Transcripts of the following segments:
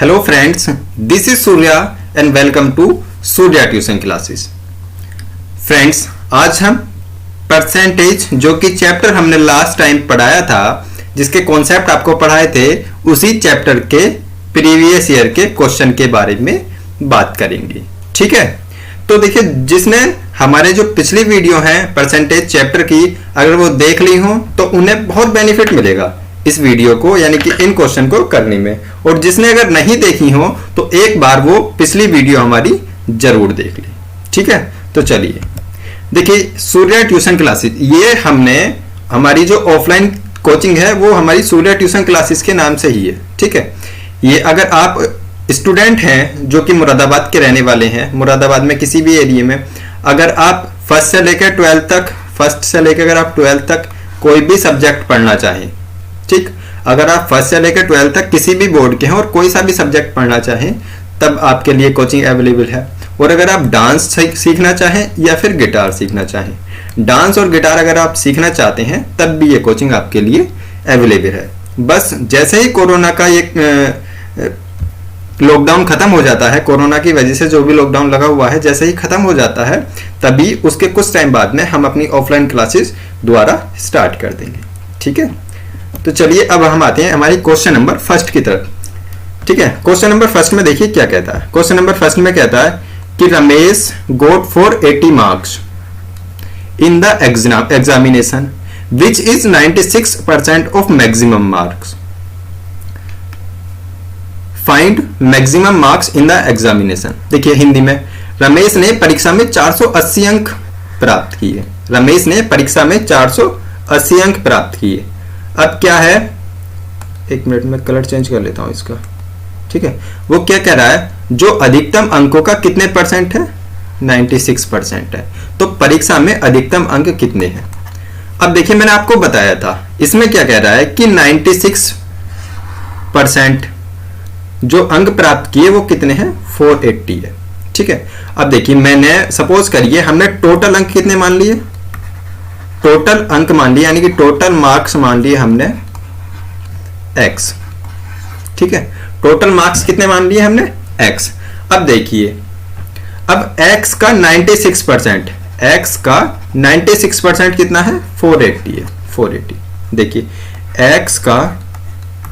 Hello friends, this is Surya and welcome to Surya tuition classes. Friends, आज हम percentage जो कि चैप्टर हमने लास्ट टाइम पढ़ाया था, जिसके कॉन्सेप्ट आपको पढ़ाए थे, उसी चैप्टर के प्रीवियस ईयर के क्वेश्चन के बारे में बात करेंगे। ठीक है, तो देखिए, जिसने हमारे जो पिछली वीडियो है परसेंटेज चैप्टर की, अगर वो देख ली हो तो उन्हें बहुत बेनिफिट मिलेगा इस वीडियो को, यानी कि इन क्वेश्चन को करने में। और जिसने अगर नहीं देखी हो तो एक बार वो पिछली वीडियो हमारी जरूर देख ले। ठीक है, तो चलिए देखिए, सूर्या ट्यूशन क्लासेस, ये हमने हमारी जो ऑफलाइन कोचिंग है वो हमारी सूर्या ट्यूशन क्लासेस के नाम से ही है। ठीक है, ये अगर आप स्टूडेंट हैं जो कि मुरादाबाद के रहने वाले हैं, मुरादाबाद में किसी भी एरिया में, अगर आप फर्स्ट से लेकर 12th तक, फर्स्ट से लेकर अगर आप 12th तक कोई भी सब्जेक्ट पढ़ना चाहें, ठीक, अगर आप फर्स्ट से लेकर 12th तक किसी भी बोर्ड के हैं और कोई सा भी सब्जेक्ट पढ़ना चाहें, तब आपके लिए कोचिंग अवेलेबल है। और अगर आप डांस सीखना चाहें या फिर गिटार सीखना चाहें, डांस और गिटार अगर आप सीखना चाहते हैं तब भी ये कोचिंग आपके लिए अवेलेबल है। बस जैसे ही कोरोना का ये लॉकडाउन खत्म हो जाता है, कोरोना की वजह से जो भी लॉकडाउन लगा हुआ है, जैसे ही खत्म हो जाता है तभी उसके कुछ टाइम बाद में हम अपनी ऑफलाइन क्लासेस दोबारा स्टार्ट कर देंगे। ठीक है, तो चलिए अब हम आते हैं हमारी क्वेश्चन नंबर फर्स्ट की तरफ। ठीक है, क्वेश्चन नंबर फर्स्ट में देखिए क्या कहता है। क्वेश्चन नंबर फर्स्ट में कहता है कि Ramesh got for 80 marks in the examination which is 96% of maximum marks. Find maximum marks in the examination. देखिए, हिंदी में रमेश ने परीक्षा में 480 अंक प्राप्त किए। रमेश ने परीक्षा में 480 अंक प्राप्त किए। अब क्या है, एक मिनट में कलर चेंज कर लेता हूं इसका। ठीक है, वो क्या कह रहा है, जो अधिकतम अंकों का कितने परसेंट है, 96% है। तो परीक्षा में अधिकतम अंक कितने हैं। अब देखिए, मैंने आपको बताया था इसमें क्या कह रहा है कि 96% जो अंक प्राप्त किए वो कितने हैं, 480 है। ठीक है, अब देखिए, मैंने सपोज करिए हमने टोटल अंक कितने मान लिए, टोटल अंक मान लिए, यानी कि टोटल मार्क्स मान लिए हमने x। ठीक है, टोटल मार्क्स कितने मान लिए हमने, x। अब देखिए, अब x का 96%, x का 96% कितना है, 480 है, 480। देखिए, x का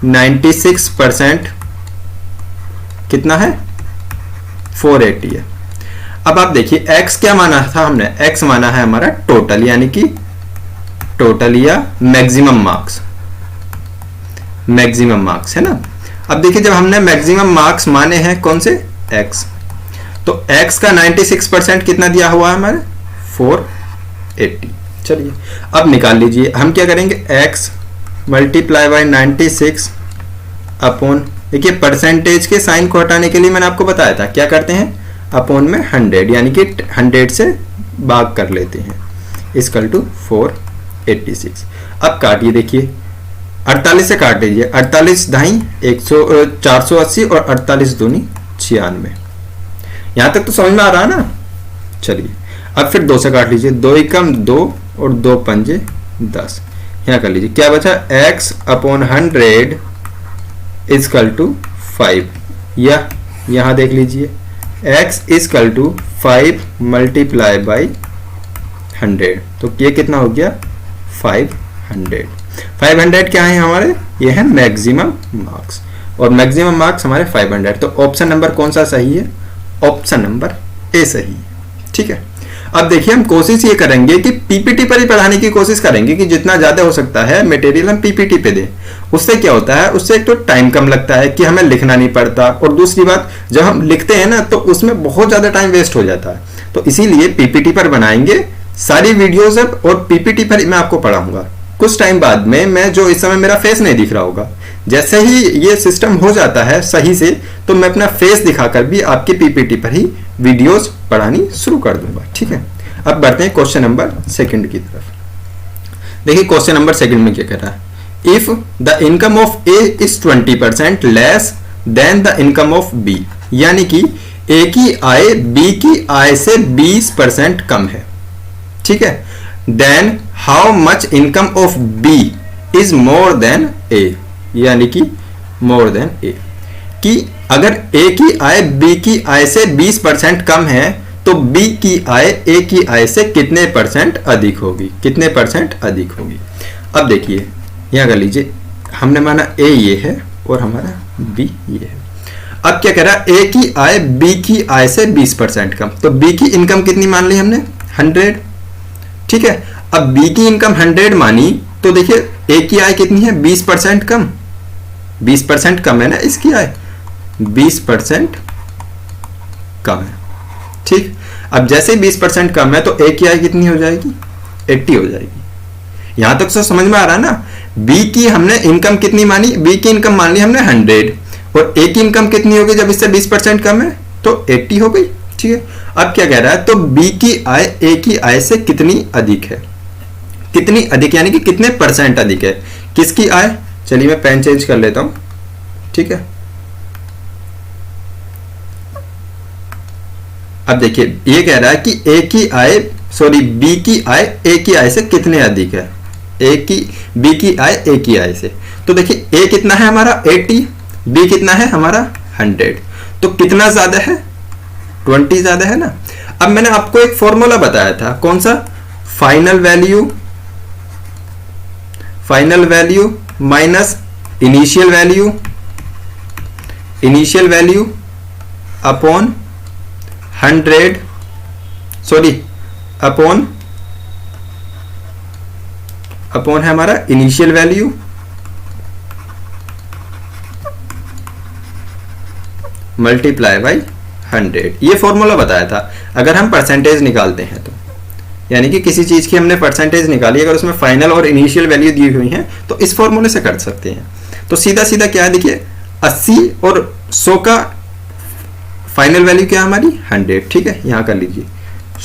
96% कितना है, 480 है। अब आप देखिए, x क्या माना था हमने, x माना है हमारा टोटल, यानी कि टोटल या मैक्सिमम मार्क्स, मैक्सिमम मार्क्स है ना। अब देखिए, जब हमने मैक्सिमम मार्क्स माने हैं कौन से, x, तो x का 96% कितना दिया हुआ है हमारे, 480। चलिए अब निकाल लीजिए, हम क्या करेंगे, x मल्टीप्लाई बाय 96 अपॉन, देखिए परसेंटेज के साइन को हटाने के लिए मैंने आपको बताया था क्या करते हैं, अपॉन में 100, यानी कि 100 से भाग कर लेते हैं, इक्वल टू 486। अब काटिए, देखिए 48 से काट लीजिए, 48 ढाई 480 और 48 दूनी 96। यहां तक तो समझ में आ रहा है ना। चलिए अब फिर 2 से काट लीजिए, 2 एकम 2 और 2 पंजे 10। यहां कर लीजिए, क्या बचा, x अपॉन 100 इक्वल टू 5, या यहां देख लीजिए x equal to 5 multiply by 100, तो ये कितना हो गया, 500। 500 क्या है हमारे, ये है मैक्सिमम मार्क्स, और मैक्सिमम मार्क्स हमारे 500। तो ऑप्शन नंबर कौन सा सही है, ऑप्शन नंबर ए सही है। ठीक है, अब देखिए, हम कोशिश ये करेंगे कि पीपीटी पर ही पढ़ाने की कोशिश करेंगे कि जितना ज्यादा हो सकता है मटेरियल हम पीपीटी पे दें। उससे क्या होता है, उससे एक तो टाइम कम लगता है कि हमें लिखना नहीं पड़ता, और दूसरी बात, जब हम लिखते हैं ना तो उसमें बहुत ज्यादा टाइम वेस्ट हो जाता है। तो इसीलिए पीपीटी पर बनाएंगे सारी वीडियोज अब, और पीपीटी पर मैं आपको पढ़ाऊंगा। कुछ टाइम बाद में मैं, जो इस समय मेरा फेस नहीं दिख रहा होगा, जैसे ही ये सिस्टम हो जाता है सही से, तो मैं अपना फेस दिखाकर भी आपकी पीपीटी पर ही वीडियोस पढ़ानी शुरू कर दूंगा। ठीक है, अब बढ़ते हैं क्वेश्चन नंबर सेकंड की तरफ। देखिए, क्वेश्चन नंबर सेकंड में क्या कह रहा है, if the income of A is 20% less than the income of B, यानी कि ए की आय बी की आय से 20% कम है। ठीक है, then how much income of B is more than A, यानी कि मोर देन ए। कि अगर ए की आय बी की आय से 20% कम है तो बी की आय ए की आय से कितने परसेंट अधिक होगी, कितने परसेंट अधिक होगी। अब देखिए यहाँ कर लीजिए, हमने माना ए ये है और हमारा बी ये है। अब क्या कह रहा है, ए की आय बी की आय से 20% कम, तो बी की इनकम कितनी मान ली हमने 100, ठीक है। अब बी की इनकम 100 मानी तो देखिए ए की आय कितनी है 20% कम, 20% कम है ना इसकी आय, 20% कम है, ठीक। अब जैसे 20% कम है तो ए की आय कितनी हो जाएगी 80 हो जाएगी। यहां तक तो समझ में आ रहा है ना। बी की हमने इनकम कितनी मानी, बी की इनकम मान ली हमने 100 और ए की इनकम कितनी होगी जब इससे 20% कम है तो 80 हो गई, ठीक है। अब क्या कह रहा है, तो बी की आय ए की आय से कितनी अधिक है, कितनी अधिक यानी कि कितने परसेंट अधिक है, किसकी आय। चलिए मैं पेन चेंज कर लेता हूं, ठीक है। अब देखिए ये कह रहा है कि ए की आय बी की आय ए की आय से कितने अधिक है, बी की आय ए की आय से। तो देखिए ए कितना है हमारा 80, बी कितना है हमारा 100, तो कितना ज्यादा है 20 ज्यादा है ना। अब मैंने आपको एक फॉर्मूला बताया था, कौन सा, final value minus initial value upon 100 upon है हमारा इनिशियल वैल्यू मल्टीप्लाई बाई 100। ये फॉर्मूला बताया था। अगर हम परसेंटेज निकालते हैं तो यानी कि किसी चीज की हमने परसेंटेज निकाली, अगर उसमें फाइनल और इनिशियल वैल्यू दी हुई है तो इस फॉर्मूले से कर सकते हैं। तो सीधा सीधा क्या है, देखिए 80 और 100 का फाइनल वैल्यू क्या है हमारी 100, ठीक है। यहां कर लीजिए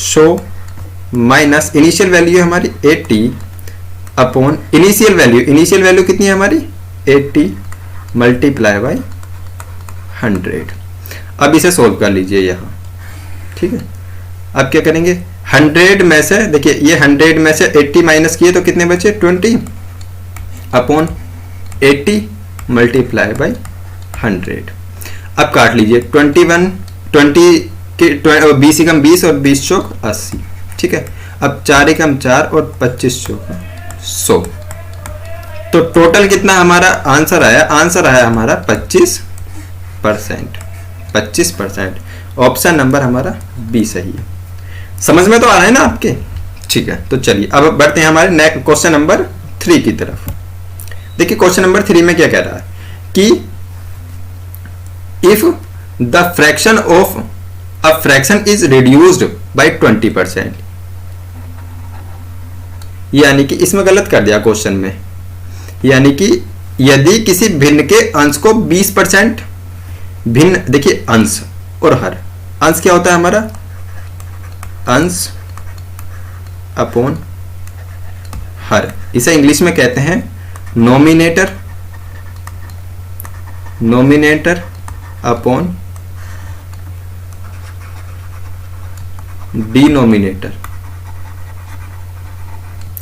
100 माइनस इनिशियल वैल्यू है हमारी 80 अपॉन इनिशियल वैल्यू कितनी है हमारी 80 मल्टीप्लाई बाई 100। अब इसे सोल्व कर लीजिए यहां, ठीक है। अब क्या करेंगे, 100 में से देखिए ये 100 में से 80 माइनस किए तो कितने बचे 20 अपॉन 80 मल्टीप्लाई बाई 100। अब काट लीजिए 20 के 20 एकम 20 और 20 चौक 80, ठीक है। अब 4 एकम 4 और 25 चौक 100। तो टोटल कितना हमारा आंसर आया हमारा 25%। ऑप्शन नंबर हमारा बी सही है। समझ में तो आ रहा है ना आपके, ठीक है। तो चलिए अब बढ़ते हैं हमारे नेक्स्ट क्वेश्चन नंबर 3 की तरफ। देखिए क्वेश्चन नंबर 3 में क्या कह रहा है कि if the fraction of a fraction is reduced by 20%, यानी कि इसमें गलत कर दिया क्वेश्चन में, यानी कि यदि किसी भिन्न के अंश को 20%, भिन्न देखिए अंश और हर, अंश क्या होता है हमारा अंश अपॉन हर, इसे इंग्लिश में कहते हैं नोमिनेटर अपॉन डिनोमिनेटर,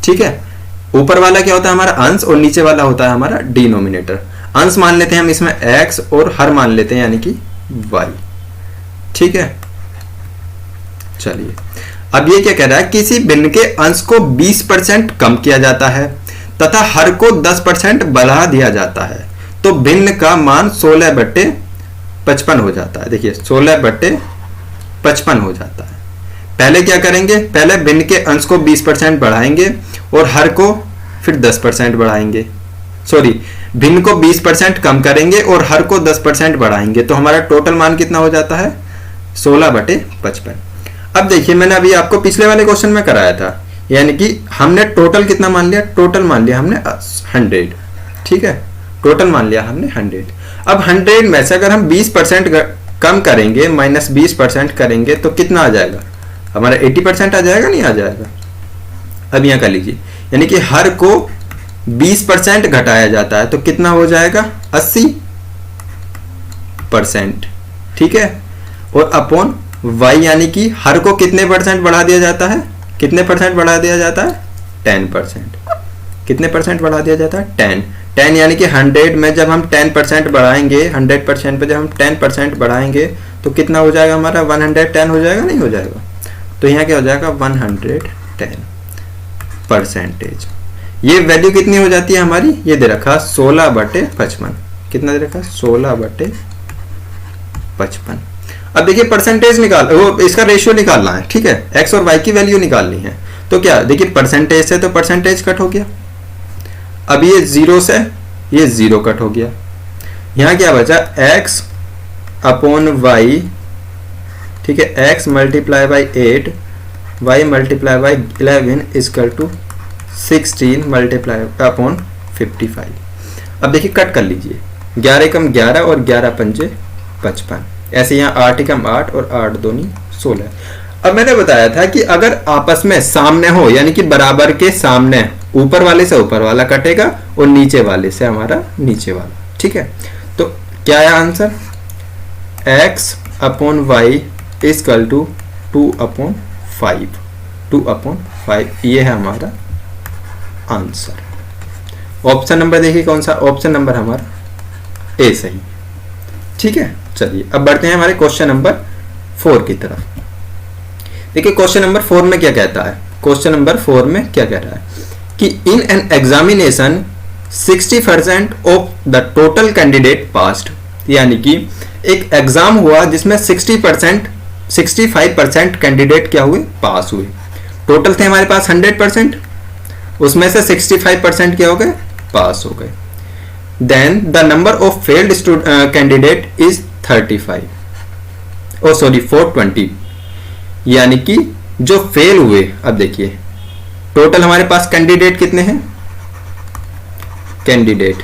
ठीक है। ऊपर वाला क्या होता है हमारा अंश और नीचे वाला होता है हमारा डिनोमिनेटर। अंश मान लेते हैं हम इसमें x और हर मान लेते हैं यानी कि y, ठीक है। चलिए अब ये क्या कह रहा है, किसी भिन्न के अंश को 20% कम किया जाता है तथा हर को 10% बढ़ा दिया जाता है, तो भिन्न का मान 16/55 हो जाता है। देखिए 16/55 हो जाता है। पहले क्या करेंगे, पहले भिन्न के अंश को 20% बढ़ाएंगे और हर को फिर 10% बढ़ाएंगे, भिन्न को 20% कम करेंगे और हर को 10% बढ़ाएंगे, तो हमारा टोटल मान कितना हो जाता है 16/55। अब देखिए मैंने अभी आपको पिछले वाले क्वेश्चन में कराया था, यानी कि हमने टोटल कितना मान लिया, टोटल मान लिया हमने 100, ठीक है। टोटल मान लिया हमने 100। अब 100 में से अगर हम 20% कम करेंगे, माइनस 20% करेंगे तो कितना आ जाएगा हमारा 80% आ जाएगा, नहीं आ जाएगा। अब यहां कर लीजिए, यानी कि हर को 20% घटाया जाता है तो कितना हो जाएगा 80%, ठीक है। और अपॉन y, यानी कि हर को कितने परसेंट बढ़ा दिया जाता है, कितने परसेंट बढ़ा दिया जाता है 10%। कितने परसेंट बढ़ा दिया जाता है 10। 10 यानी कि 100 में जब हम 10% बढ़ाएंगे, 100% पे जब हम 10% बढ़ाएंगे तो कितना हो जाएगा हमारा, 110 हो जाएगा, नहीं हो जाएगा? तो यहाँ क्या हो जाएगा, 110%। ये वैल्यू कितनी हो जाती है हमारी, ये दे रखा 16/55। कितना दे रखा, 16/55। अब देखिए परसेंटेज निकाल, वो इसका रेशियो निकालना है, ठीक है, एक्स और वाई की वैल्यू निकालनी है। तो क्या देखिए, परसेंटेज से तो परसेंटेज कट हो गया, अब ये 0 से ये 0 कट हो गया, यहाँ क्या बचा, x अपॉन वाई, ठीक है, x multiply by 8, y multiply by 11 equal to 16 multiply upon 55। अब देखिए कट कर लीजिए, 11 कम 11 और 11 पंजे 55, ऐसे यहाँ 8 कम 8 और 8 दूनी 16। अब मैंने बताया था कि अगर आपस में सामने हो, यानी कि बराबर के सामने, ऊपर वाले से ऊपर वाला कटेगा और नीचे वाले से हमारा नीचे वाला, ठीक है। तो क्या है answer, x upon Y equal to 2/5, 2/5, ये है हमारा आंसर। ऑप्शन नंबर देखिए कौन सा, ऑप्शन नंबर हमारा ए सही, ठीक है। चलिए अब बढ़ते हैं हमारे क्वेश्चन नंबर 4 की तरफ। देखिए क्वेश्चन नंबर 4 में क्या कहता है, क्वेश्चन नंबर 4 में क्या कह रहा है कि in an examination 60% of the total candidate passed, यानी कि एक एग्जाम हुआ जिसमें 65% कैंडिडेट क्या हुए, पास हुए। टोटल थे हमारे पास 100%, उसमें से 65% क्या हो गए, पास हो गए। Then the number of failed candidate is 35, oh sorry 420, यानी कि जो फेल हुए, अब देखिए टोटल हमारे पास कैंडिडेट कितने हैं, कैंडिडेट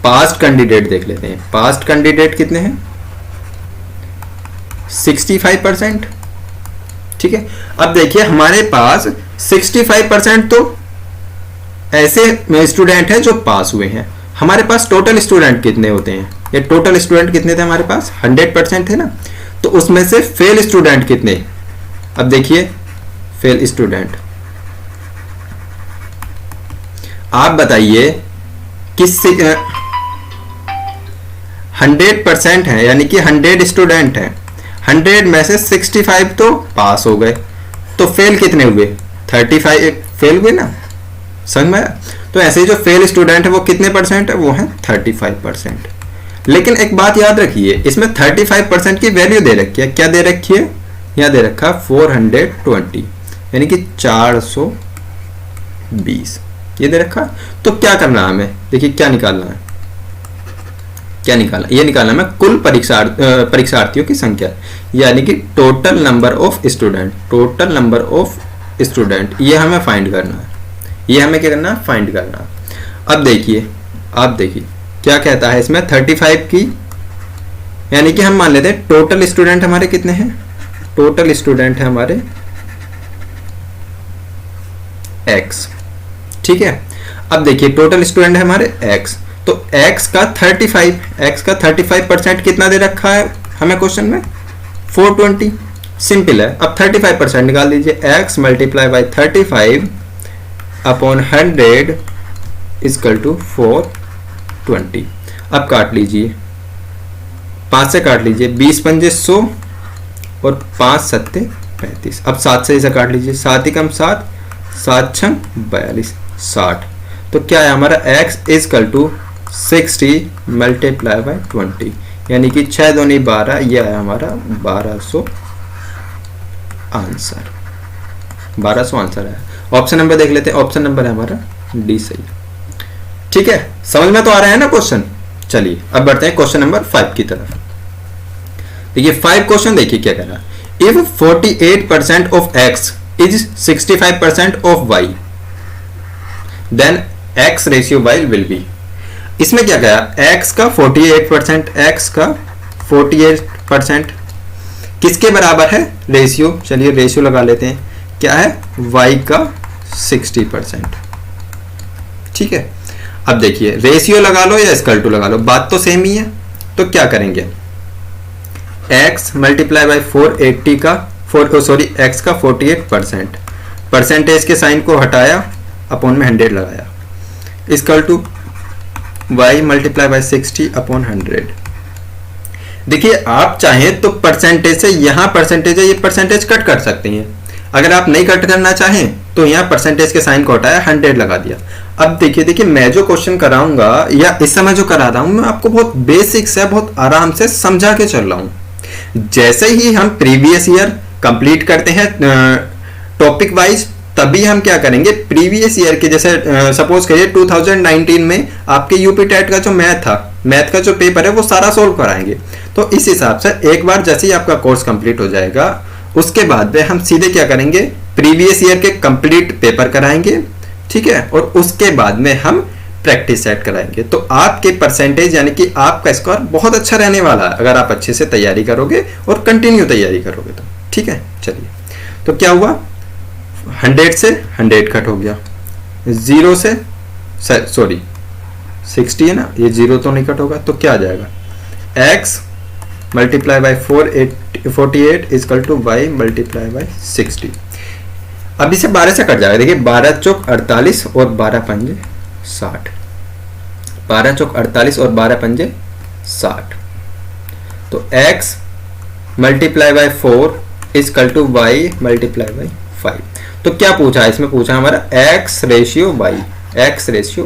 पास्ट कैंडिडेट देख लेते हैं, पास्ट कैंडिडेट कितने हैं, 65%, ठीक है। अब देखिए हमारे पास 65% तो ऐसे स्टूडेंट हैं जो पास हुए हैं, हमारे पास टोटल स्टूडेंट कितने होते हैं, ये टोटल स्टूडेंट कितने थे हमारे पास, 100% थे ना, तो उसमें से फेल स्टूडेंट कितने, अब देखिए फेल स्टूडेंट, आप बताइए कि 100% है, यानी कि 100 स्टूडेंट हैं, 100 में से 65 तो पास हो गए, तो फेल कितने हुए, 35 फेल हुए ना, समझ में आया? तो ऐसे जो फेल स्टूडेंट है वो कितने परसेंट है, वो है 35%। लेकिन एक बात याद रखिए, इसमें 35% की वैल्यू दे रखी है, क्या दे रखी है, यहाँ दे रखा 420, यानी कि 420 ये दे रखा। तो क्या करना है हमें, देखिए क्या निकालना है, क्या निकालना, ये निकालना है कुल परीक्षार्थियों की संख्या, यानी कि total number of student, total number of student, ये हमें फाइंड करना है, ये हमें क्या करना है, फाइंड करना है। अब देखिए, आप देखिए क्या कहता है इसमें 35 की, यानी कि हम मान लेते हैं टोटल स्टूडेंट हमारे कितने हैं, टोटल स्टूडेंट है हमारे x, ठीक है। अब देखिए टोटल स्टूडेंट है हमारे x, तो x का 35% कितना दे रखा है हमें क्वेश्चन में, 420, सिंपल है। अब 35% निकाल दीजिए, x multiply by 35 upon 100 equal to 420। अब काट लीजिए, 5 से काट लीजिए, 20 पंजे 100 और 5 सत्ते 35। अब 7 से इसे काट लीजिए, 7 ही कम 7, 7 छंग 42, 60। तो क्या है हमारा x equal to 60 multiply by 20, यानी कि 6 दूनी 12, यह है हमारा 1200 आंसर, 1200 आंसर है। ऑप्शन नंबर देख लेते हैं, ऑप्शन नंबर है हमारा डी सही, ठीक है। समझ में तो आ रहा है ना क्वेश्चन। चलिए अब बढ़ते हैं क्वेश्चन नंबर 5 की तरफ। देखिए 5 क्वेश्चन देखिए क्या कह रहा है, if 48% of x is 65% of y then x ratio y will be. इसमें क्या कहा, x का 48%, x का 48% किसके बराबर है, रेशियो, चलिए रेशियो लगा लेते हैं, क्या है y का 60%, ठीक है। अब देखिए रेशियो लगा लो या स्क्वायर टू लगा लो, बात तो सेम ही है। तो क्या करेंगे, x मल्टीप्लाई बाई 480 का x का 48%, परसेंटेज के साइन को हटाया, अपॉन में 100 लगाया, equal to y multiply by 60 upon 100। देखिए आप चाहें तो परसेंटेज से, यहाँ परसेंटेज है, ये परसेंटेज कट कर सकते हैं। अगर आप नहीं कट करना चाहें तो यहाँ परसेंटेज के साइन को हटाया, 100 लगा दिया। अब देखिए मैं जो क्वेश्चन कराऊंगा या इस समय जो करा रहा हूं, मैं आपको बहुत बेसिक से, बहुत आराम से समझा के चल रहा हूं। जैसे ही हम प्रीवियस ईयर कंप्लीट करते हैं टॉपिक वाइज, तभी हम क्या करेंगे, प्रीवियस ईयर के जैसे सपोज करिए 2019 में आपके यूपी टेट का जो मैथ का जो पेपर है वो सारा सोल्व कराएंगे। तो इस हिसाब से एक बार जैसे ही आपका कोर्स कंप्लीट हो जाएगा, उसके बाद में हम सीधे क्या करेंगे, प्रीवियस ईयर के कंप्लीट पेपर कराएंगे, ठीक है, और उसके बाद में हम प्रैक्टिस सेट कराएंगे। तो आपके परसेंटेज यानी कि आपका स्कोर बहुत अच्छा रहने वाला है अगर आप अच्छे से तैयारी करोगे और कंटिन्यू तैयारी करोगे तो, ठीक है। चलिए, तो क्या हुआ, 100 से 100 कट हो गया, 0 से सॉरी 60 है ना, ये 0 तो नहीं कट होगा, तो क्या आ जाएगा, x multiply by 48 equal to y multiply by 60। अब इसे 12 से कट जाएगा। देखिए 12 चौक 48 और 12 पंजे 60, 12 चौक 48 और 12 पंजे 60। तो x multiply by 4 equal to y multiply by 5। तो क्या पूछा है इसमें, पूछा हमारा x रेशियो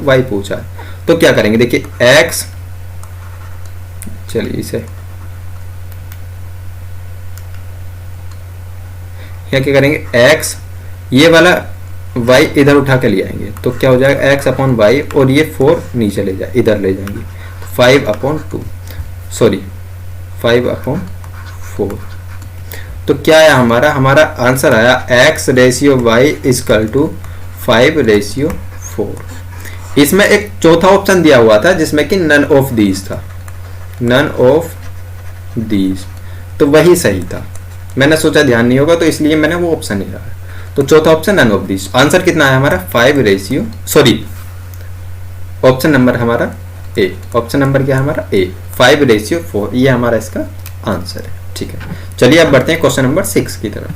y पूछा है। तो क्या करेंगे, देखिए x, चलिए इसे क्या करेंगे, x ये वाला y इधर उठा के ले आएंगे, तो क्या हो जाएगा x अपॉन y, और ये 4 नीचे ले जाए, इधर ले जाएंगे, 5 अपॉन 4। तो क्या आया हमारा आंसर आया x ratio y equal to 5 ratio 4। इसमें एक चौथा ऑप्शन दिया हुआ था जिसमें कि नन ऑफ दीज था, नन ऑफ दीज, तो वही सही था। मैंने सोचा ध्यान नहीं होगा तो इसलिए मैंने वो ऑप्शन नहीं रहा। तो चौथा option none of these. Answer कितना है हमारा 5 रेशियो, सॉरी ऑप्शन नंबर हमारा ए, ऑप्शन नंबर क्या है हमारा ए, 5 रेशियो 4, ये हमारा इसका आंसर है, ठीक है। चलिए अब बढ़ते हैं क्वेश्चन नंबर 6 की तरफ।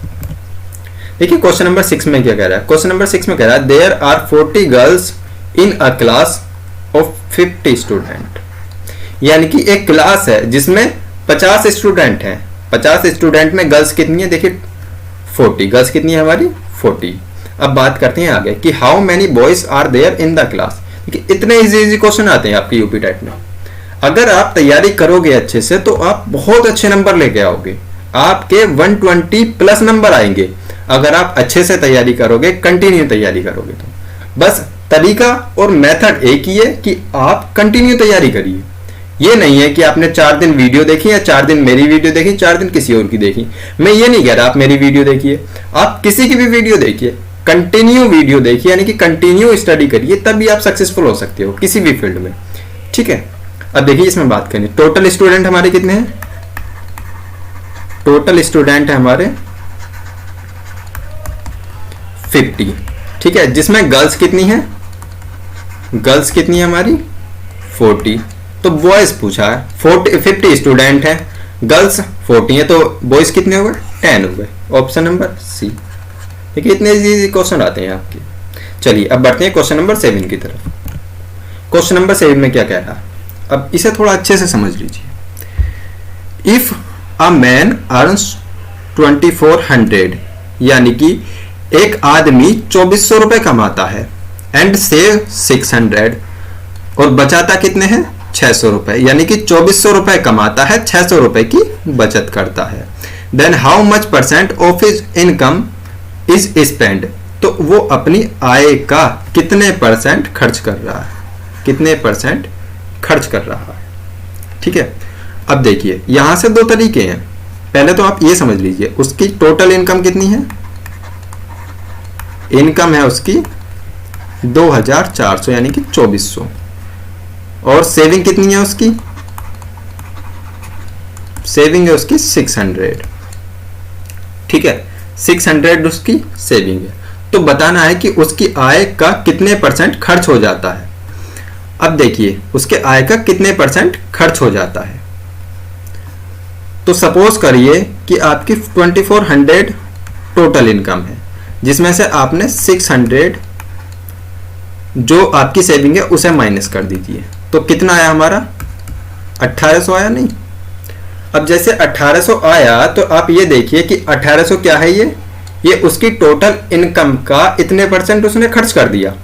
देखिए क्वेश्चन नंबर 6 में क्या कह रहा है, क्वेश्चन नंबर 6 में कह रहा है there are 40 girls in a class of 50 student. यानी कि एक क्लास है जिसमें 50 स्टूडेंट हैं, 50 स्टूडेंट में गर्ल्स कितनी है, देखिए 40, गर्ल्स कितनी है हमारी 40। अब बात करते हैं आगे कि how many boys are there in the class. देखिए इतने इजी क्वेश्चन आते हैं आपके यूपी टेट में, अगर आप तैयारी करोगे अच्छे से तो आप बहुत अच्छे नंबर लेके आओगे, आपके 120 प्लस नंबर आएंगे अगर आप अच्छे से तैयारी करोगे, कंटिन्यू तैयारी करोगे तो। बस तरीका और मेथड एक ही है कि आप कंटिन्यू तैयारी करिए। ये नहीं है कि आपने 4 दिन वीडियो देखी या 4 दिन मेरी वीडियो देखी, 4 दिन किसी और की देखी। मैं ये नहीं कह रहा आप मेरी वीडियो देखिए, आप किसी की भी वीडियो देखिए, कंटिन्यू वीडियो देखिए, यानी कि कंटिन्यू स्टडी करिए, तभी आप सक्सेसफुल हो सकते हो किसी भी फील्ड में, ठीक है। अब देखिए इसमें बात करें, टोटल स्टूडेंट हमारे कितने हैं, टोटल स्टूडेंट है हमारे 50, ठीक है, जिसमें गर्ल्स कितनी है, गर्ल्स कितनी है हमारी 40। तो बॉयज पूछा है 50 स्टूडेंट है, गर्ल्स 40 है, तो बॉयज कितने हो गए 10 हो गए, ऑप्शन नंबर सी। ठीक है, इतने इजी क्वेश्चन आते हैं आपके। चलिए अब बढ़ते हैं क्वेश्चन नंबर 7 की तरफ। क्वेश्चन नंबर 7 में क्या कह रहा है, अब इसे थोड़ा अच्छे से समझ लीजिए। इफ अ मैन अर्न्स 2400, यानी कि एक आदमी 2400 रुपए कमाता है, एंड सेव 600, और बचाता कितने हैं 600 रुपए, यानी कि 2400 रुपए कमाता है, 600 रुपए की बचत करता है। Then how much percent of his income is spend, तो वो अपनी आय का कितने परसेंट खर्च कर रहा है, कितने परसेंट खर्च कर रहा है। ठीक है, अब देखिए यहां से 2 तरीके हैं। पहले तो आप ये समझ लीजिए उसकी टोटल इनकम कितनी है, इनकम है उसकी 2400 यानी कि 2400, और सेविंग कितनी है उसकी, सेविंग है उसकी 600। ठीक है, 600 उसकी सेविंग है। तो बताना है कि उसकी आय का कितने परसेंट खर्च हो जाता है। अब देखिए उसके आय का कितने परसेंट खर्च हो जाता है। तो सपोज करिए कि आपकी 2400 टोटल इनकम है, जिसमें से आपने 600 जो आपकी सेविंग है उसे माइनस कर दीजिए। तो कितना आया हमारा, 1800 आया नहीं। अब जैसे 1800 आया तो आप ये देखिए कि 1800 क्या है, ये उसकी टोटल इनकम का इतने परसेंट उसने खर्च कर दिया।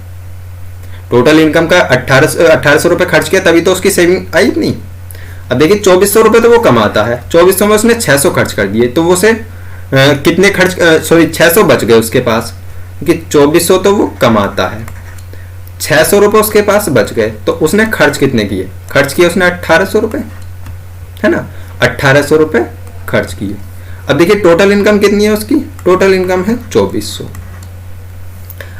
टोटल इनकम का 1800 रुपए खर्च किया, तभी तो उसकी सेविंग आई नहीं। अब देखिए 2400 रुपए तो वो कमाता है, 2400 में उसने 600 खर्च कर दिए, तो वो उसे कितने खर्च, सॉरी 600 बच गए उसके पास, क्योंकि 2400 तो वो कमाता है, 600 रुपए उसके पास बच गए। तो उसने खर्च कितने किए, खर्च किए उसने 1800 रुपए, है ना, 1800 रुपए खर्च किए। अब देखिए टोटल इनकम कितनी है उसकी, टोटल इनकम है 2400।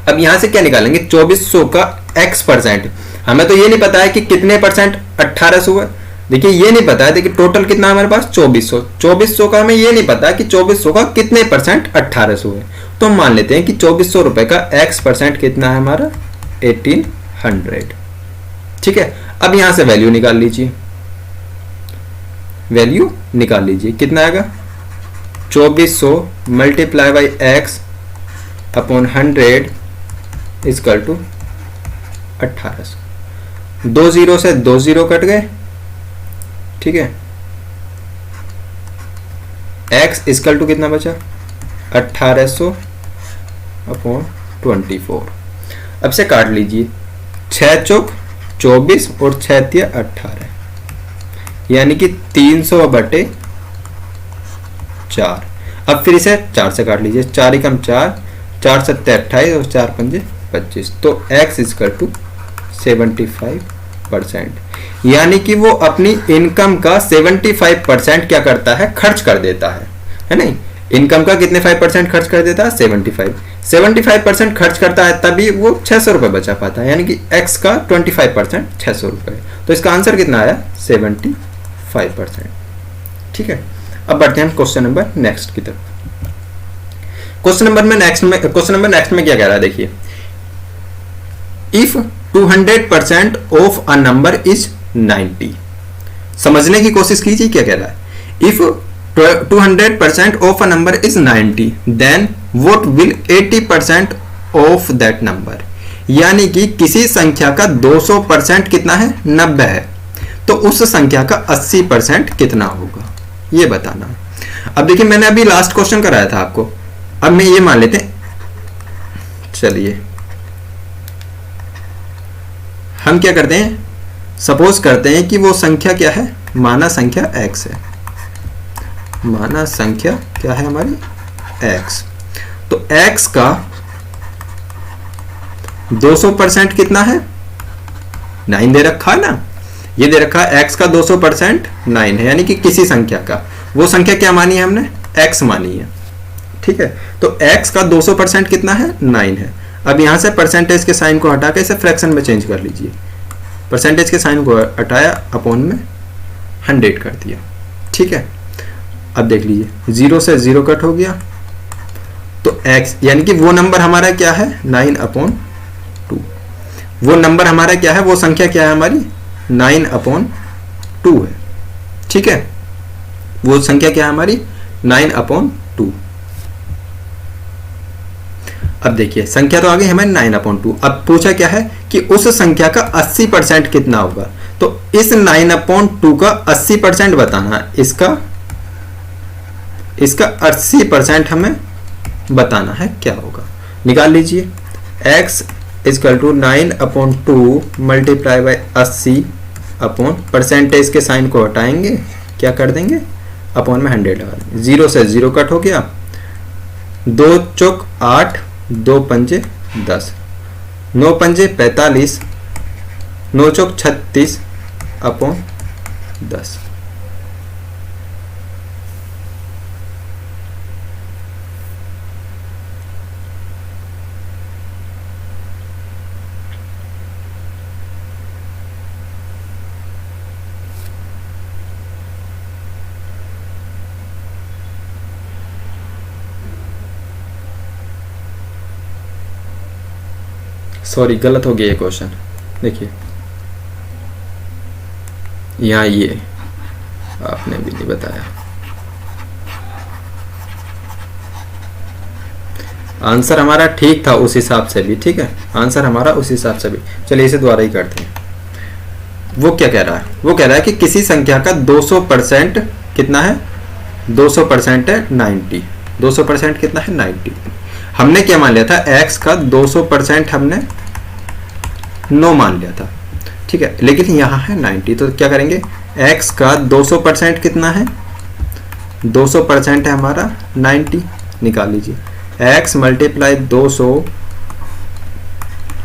अब यहां से क्या निकालेंगे, 2400 का x परसेंट। हमें तो ये नहीं पता है कि कितने परसेंट 1800 हुआ, देखिए ये नहीं पता है, देखिए टोटल कितना है हमारे पास 2400, 2400 का हमें ये नहीं पता कि 2400 का कितने परसेंट 1800 है। तो हम मान लेते हैं कि 2400 रुपए का x परसेंट कितना है हमारा 1800। ठीक है, अब यहां से वैल्यू निकाल लीजिए, वैल्यू निकाल लीजिए, कितना आएगा 2400 multiply by x upon 100 equal to 1800। 2 zero से 2 जीरो कट गए, ठीक है, x इक्वल टू कितना बचा 1800 अपॉन 24। अब से काट लीजिए, 6 चौक 24 और 6 तिया 18, यानी कि 300 बटे 4। अब फिर इसे 4 से काट लीजिए, 4 एकम 4, 4 सत्ते 28 और 4 पंजे 25। तो x इक्वल टू 75%, यानी कि वो अपनी इनकम का 75% क्या करता है, खर्च कर देता है नहीं, इनकम का कितने 5% खर्च कर देता है, 75% खर्च करता है, तभी वो 600 रुपए बचा पाता है, यानी कि x का 25% 600 रुपए। तो इसका आंसर कितना आया 75%। ठीक है, अब बढ़ते हैं क्वेश्चन नंबर नेक्स्ट की तरफ। क्वेश्चन नंबर नेक्स्ट में क्या कह रहा है, देखिए, if 200% of a number is 90। समझने की कोशिश कीजिए क्या कह रहा है। If 200% of a number is 90 then what will 80% of that number. यानी कि किसी संख्या का 200% कितना है 90 है, तो उस संख्या का 80% कितना होगा, ये बताना है। अब देखिए मैंने अभी लास्ट क्वेश्चन कराया था आपको, अब मैं ये मान लेते हैं, चलिए हम क्या करते हैं, सपोज करते हैं कि वो संख्या क्या है, माना संख्या x है, माना संख्या क्या है हमारी x। तो x का 200% कितना है 9 दे रखा है ना, ये दे रखा है x का 200% 9 है, यानी कि किसी संख्या का, वो संख्या क्या मानी है हमने x मानी है। ठीक है, तो x का 200% कितना है 9 है। अब यहां से परसेंटेज के साइन को हटा के इसे फ्रैक्शन में चेंज कर लीजिए, परसेंटेज के साइन को हटाया, अपॉन में 100 कर दिया। ठीक है, अब देख लीजिए 0 से 0 कट हो गया, तो x यानी कि वो नंबर हमारा क्या है 9/2, वो नंबर हमारा क्या है, वो संख्या क्या है हमारी 9/2 है। ठीक है, वो संख्या क्या है हमारी 9/2। अब देखिए संख्या तो आ गई हमारी 9/2। अब पूछा क्या है कि उस संख्या का 80% कितना होगा, तो इस 9/2 का 80% बताना है, इसका 80% हमें बताना है क्या होगा। निकाल लीजिए, x equal to 9/2 multiply by 80 upon percentage के साइन को हटाएंगे, क्या कर देंगे अपॉन में 100 लगा देंगे, 0 से 0 कट हो गया, 2 चौक 8, 2 पंजे 10, 9 पंजे 45, 9 चौक 36 अपॉन 10। सॉरी गलत हो गया ये क्वेश्चन, देखिए यहाँ ये आपने भी नहीं बताया, आंसर हमारा ठीक था उस हिसाब से भी, ठीक है, आंसर हमारा उस हिसाब से भी। चलिए इसे दोबारा ही करते हैं। वो क्या कह रहा है, वो कह रहा है कि किसी संख्या का 200% कितना है, 200% है 90, 200% कितना है 90। हमने क्या मान लिया था, x का 200% हमने 9 मान लिया था, ठीक है, लेकिन यहाँ है 90, तो क्या करेंगे, x का 200% कितना है, 200% है हमारा 90, निकाल लीजिए। x multiply 200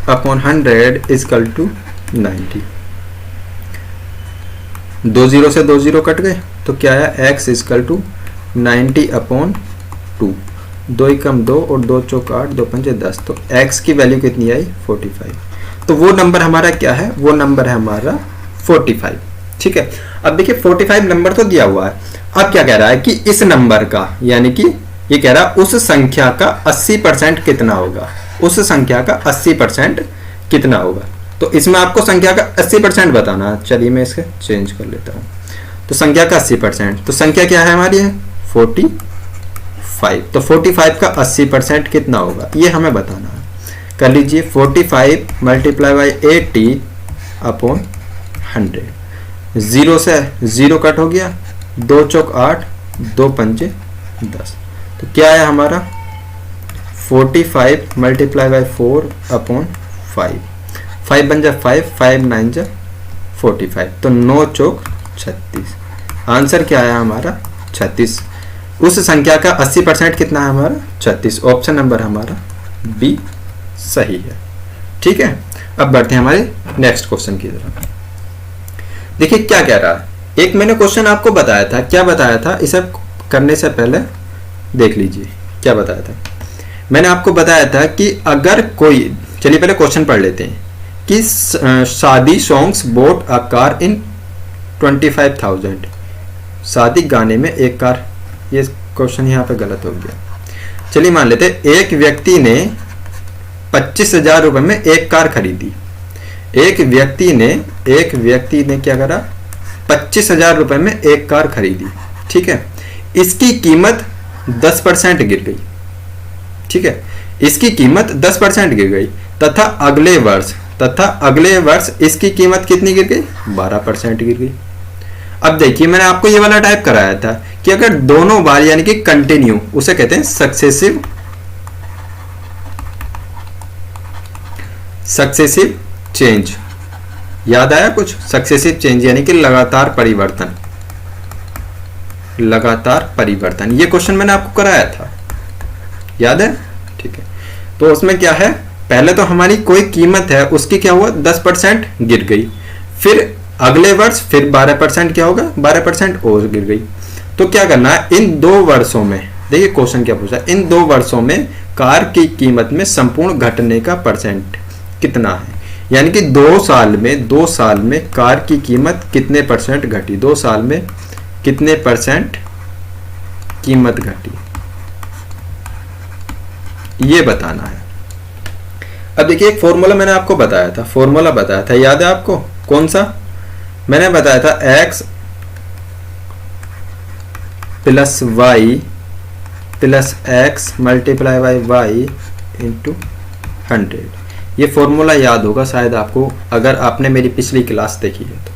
upon 100 equal to 90। 2 0 से 2 0 कट गए, तो क्या है, x इजकल टू 90 अपॉन 2, 2 एकम 2 और 2 चौक 8, 2 पंजे 10, तो x की वैल्यू कितनी आई, 45। तो वो नंबर हमारा क्या है, वो नंबर है हमारा 45, ठीक है। अब देखिए 45 नंबर तो दिया हुआ है, अब क्या कह रहा है कि इस नंबर का, यानी कि ये कह रहा है उस संख्या का 80% कितना होगा, उस संख्या का 80% कितना होगा। तो इसमें आपको संख्या का 80% बताना है। चलिए मैं इसके चेंज कर लेता हूँ। तो संख्या का 80%, तो संख्या क्या है हमारी, है 45, तो 45 का 80% कितना होगा, ये हमें बताना है। कर लीजिए, 45 मल्टीप्लाई बाई 80 अपॉन 100, 0 से 0 कट हो गया, 2 चौक 8, 2 पंजे 10, तो क्या है हमारा 45 मल्टीप्लाई बाई 4 अपॉन 5, 5 बन जा 5, 5 9 जा 45, तो 9 चौक 36, आंसर क्या है हमारा 36। उस संख्या का 80% कितना है हमारा 36, ऑप्शन नंबर हमारा बी सही है, ठीक है। अब बढ़ते हैं हमारे नेक्स्ट क्वेश्चन की तरफ। देखिए क्या कह रहा है, एक मैंने क्वेश्चन आपको बताया था, क्या बताया था, इसे करने से पहले देख लीजिए क्या बताया था। मैंने आपको बताया था कि अगर कोई, चलिए पहले क्वेश्चन पढ़ लेते हैं, कि शादी songs boat a car in 25,000, शादी गाने में एक कार, ये क्वेश्चन यहाँ पे गलत हो गया। चलिए मान लेते हैं एक व्यक्ति ने 25,000 रुपए में एक कार खरीदी, एक व्यक्ति ने क्या करा, 25,000 रुपए में एक कार खरीदी, ठीक है। इसकी कीमत 10% गिर गई, ठीक है, इसकी कीमत 10% गिर गई, तथा अगले वर्ष इसकी कीमत कितनी गिर गई, 12% गिर गई। अब देखिए मैंने आपको ये वाला टाइप कराया था कि अगर दोनों बार, यानी कि कंटिन्यू, उसे कहते हैं सक्सेसिव चेंज, याद आया कुछ, सक्सेसिव चेंज यानी कि लगातार परिवर्तन, ये क्वेश्चन मैंने आपको कराया था, याद है, ठीक है। तो उसमें क्या है, पहले तो हमारी कोई कीमत है, उसकी क्या हुआ 10% गिर गई, फिर अगले वर्ष फिर 12% क्या होगा, 12% और गिर गई। तो क्या करना है, इन 2 वर्षों में, देखिए क्वेश्चन क्या पूछा, इन 2 वर्षों में कार की कीमत में संपूर्ण घटने का परसेंट कितना है, यानी कि 2 साल में कार की कीमत कितने परसेंट घटी, 2 साल में कितने परसेंट कीमत घटी, ये बताना है। अब देखिए एक फॉर्मूला मैंने आपको बताया था, याद है आपको, कौन सा मैंने बताया था, x plus Y plus X multiply by Y into 100। ये फॉर्मूला याद होगा शायद आपको, अगर आपने मेरी पिछली क्लास देखी है तो।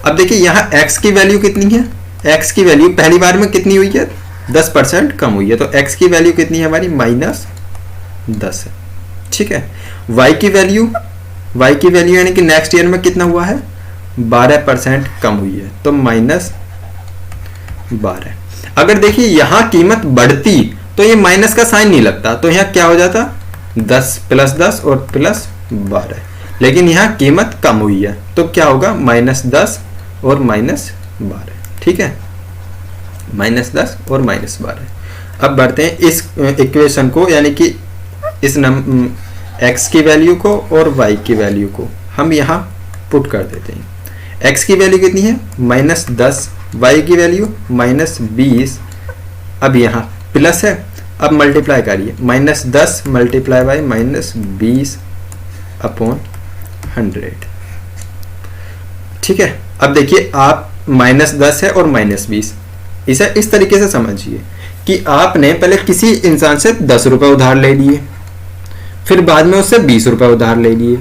अब देखिए यहाँ x की वैल्यू कितनी है, x की वैल्यू पहली बार में कितनी हुई है, 10% कम हुई है, तो x की वैल्यू कितनी है हमारी, -10 है, ठीक है। y की वैल्यू यानी कि नेक्स्ट ईयर में कितना हुआ है, 12% कम हुई है, तो -12। अगर देखिए यहाँ कीमत बढ़ती तो ये माइनस का साइन नहीं लगता, तो यहाँ क्या हो जाता, 10 + 10 और +12, लेकिन यहाँ कीमत कम हुई है तो क्या होगा, -10 और -12, ठीक है, -10 और -12। अब बढ़ते हैं इस इक्वेशन को, यानी कि इस x की वैल्यू को और y की वैल्यू को हम यहाँ पुट कर देते हैं। x की वैल्यू कितनी है, -10, y की वैल्यू -20, अब यहाँ प्लस है, अब मल्टीप्लाई करिए, -10 मल्टीप्लाई बाई -20 अपॉन 100, ठीक है। अब देखिए आप -10 है और -20, इसे इस तरीके से समझिए कि आपने पहले किसी इंसान से 10 रुपए उधार ले लिए, फिर बाद में उससे 20 रुपए उधार ले लिए,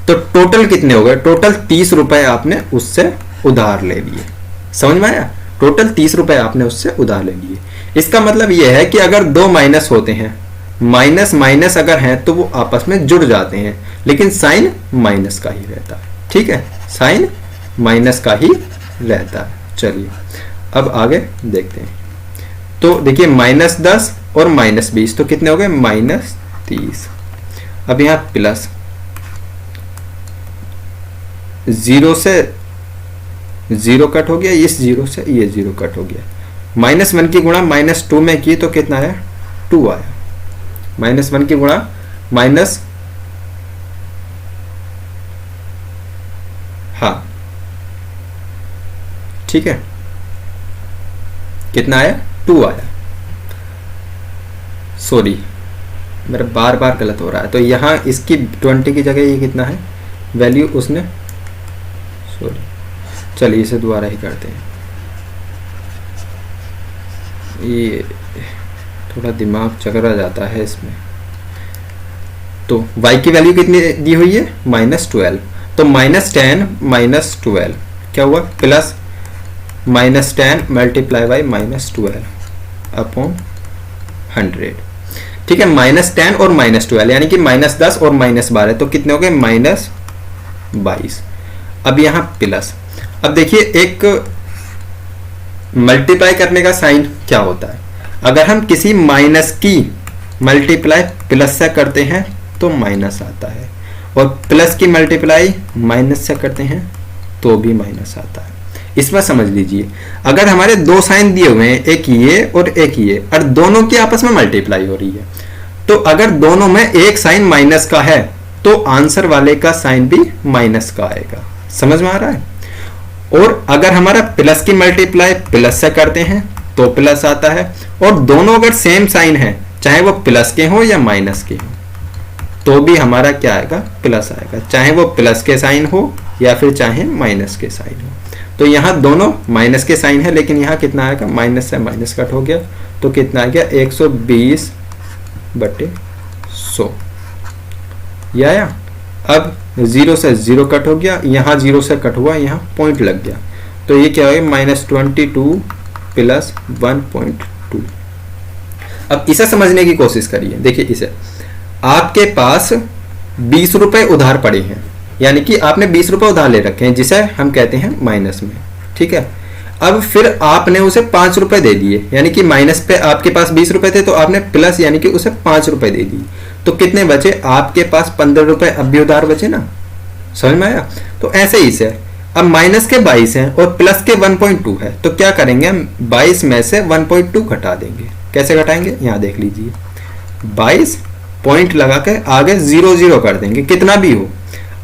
तो टोटल कितने हो गए? टोटल 30 रुपए आपने उससे उधार ले लिए। समझ में आया? टोटल 30 रुपए आपने उससे उधार ले लिए। इसका मतलब यह है कि अगर दो माइनस होते हैं, माइनस माइनस अगर हैं तो वो आपस में जुड़ जाते हैं, लेकिन साइन माइनस का ही रहता है। ठीक है, साइन माइनस का ही रहता है। चलिए अब आगे देखते हैं। तो देखिए -10 और -20 तो कितने हो गए? -30। अब यहां प्लस 0 से 0 कट हो गया, इस 0 से ये 0 कट हो गया। -1 की गुणा -2 में की तो कितना आया? 2 आया। -1 की गुणा माइनस, हाँ ठीक है, कितना आया? 2 आया। सॉरी मेरा बार बार गलत हो रहा है। तो यहाँ इसकी 20 की जगह ये कितना है वैल्यू उसने, सॉरी चलिए इसे दोबारा ही करते हैं। ये थोड़ा दिमाग चकरा जाता है इसमें। तो y की वैल्यू कितनी दी हुई है? -12। तो -10 -12 क्या हुआ? Plus -10 multiply by -12 upon 100। ठीक है, -10 और -12 यानी कि -10 और -12 तो कितने हो गए? -22। अब यहाँ प्लस, अब देखिए एक मल्टीप्लाई करने का साइन क्या होता है? अगर हम किसी माइनस की मल्टीप्लाई प्लस से करते हैं तो माइनस आता है, और प्लस की मल्टीप्लाई माइनस से करते हैं तो भी माइनस आता है। इसमें समझ लीजिए, अगर हमारे दो साइन दिए हुए हैं, एक ये और एक ये, और दोनों की आपस में मल्टीप्लाई हो रही है, तो अगर दोनों में एक साइन माइनस का है तो आंसर वाले का साइन भी माइनस का आएगा। समझ में आ रहा है? और अगर हमारा प्लस की मल्टीप्लाई प्लस से करते हैं तो प्लस आता है, और दोनों अगर सेम साइन है, चाहे वो प्लस के हो या माइनस के हो, तो भी हमारा क्या आएगा? प्लस आएगा, चाहे वो प्लस के साइन हो या फिर चाहे माइनस के साइन हो। तो यहाँ दोनों माइनस के साइन है, लेकिन यहाँ कितना आएगा? माइनस से माइनस कट हो गया तो कितना आ गया? 120/100 ये आया। अब 0 से 0 कट हो गया, यहाँ 0 से कट हुआ, यहाँ पॉइंट लग गया, तो ये क्या हो गया? -22 प्लस 1.2। अब इसे समझने की कोशिश करिए। देखिए इसे, आपके पास 20 रुपए उधार पड़े हैं, यानी कि आपने 20 रुपए उधार ले रखे हैं, जिसे हम कहते हैं माइनस में। ठीक है, अब फिर आपने उसे 5 रुपए दे दिए, यानी कि माइनस पे आपके पास 20 रुपए थे तो आपने प्लस यानी कि उसे 5 रुपए दे दिए, तो कितने बचे? आपके पास 15 रुपए अब भी उधार बचे ना। समझ में आया? तो ऐसे ही से अब माइनस के 22 हैं और प्लस के 1.2 है, तो क्या करेंगे हम? 22 में से 1.2 घटा देंगे। कैसे घटाएंगे? यहाँ देख लीजिए, 22 पॉइंट लगा के आगे 0 0 कर देंगे, कितना भी हो।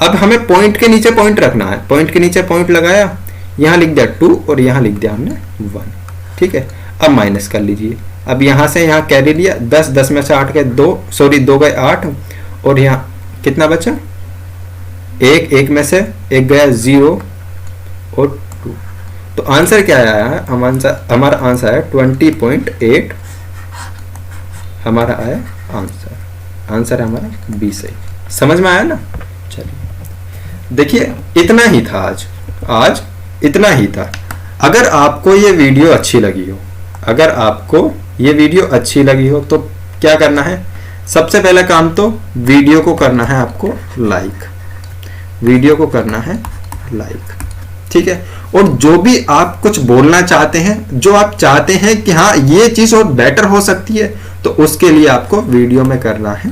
अब हमें पॉइंट के नीचे पॉइंट रखना है, पॉइंट के नीचे पॉइंट लगाया, यहाँ लिख दिया 2 और यहाँ लिख दिया हमने 1। ठीक है, अब माइनस कर लीजिए। अब यहाँ से यहाँ कैरी लिया, 10 10 में से 8 के 2 गए 8, और यहाँ कितना बचा? 1 1 में से 1 गया 0 और 2। तो आंसर क्या आया है? हमारा आंसर है 20.8 हमारा आया आंसर हमारा 20 है। समझ में आया ना? चलिए देखिए, इतना ही था आज इतना ही था। अगर आपको ये वीडियो अच्छी लगी हो, तो क्या करना है? सबसे पहला काम तो वीडियो को करना है आपको लाइक, ठीक है। और जो भी आप कुछ बोलना चाहते हैं, जो आप चाहते हैं कि हाँ ये चीज और बेटर हो सकती है, तो उसके लिए आपको वीडियो में करना है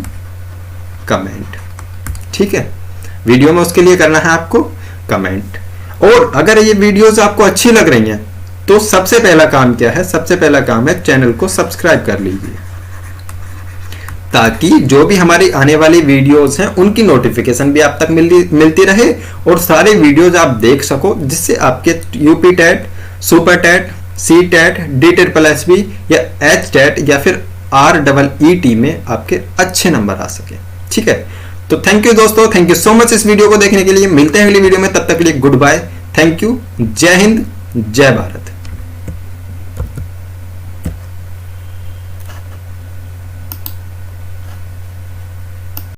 कमेंट। ठीक है, वीडियो में उसके लिए करना है आपको कमेंट। और अगर ये वीडियोस आपको अच्छी लग रही हैं तो सबसे पहला काम क्या है? सबसे पहला काम है चैनल को सब्सक्राइब कर लीजिए, ताकि जो भी हमारी आने वाली वीडियोस हैं उनकी नोटिफिकेशन भी आप तक मिलती रहे और सारे वीडियोस आप देख सको, जिससे आपके UP TET, super TET, C TET, DTET+B या H टेट या फिर REET में आपके अच्छे नंबर आ सके। ठीक है, तो थैंक यू दोस्तों, थैंक यू सो मच इस वीडियो को देखने के लिए। मिलते हैं अगली वीडियो में, तब तक के लिए गुड बाय, थैंक यू, जय हिंद, जय भारत।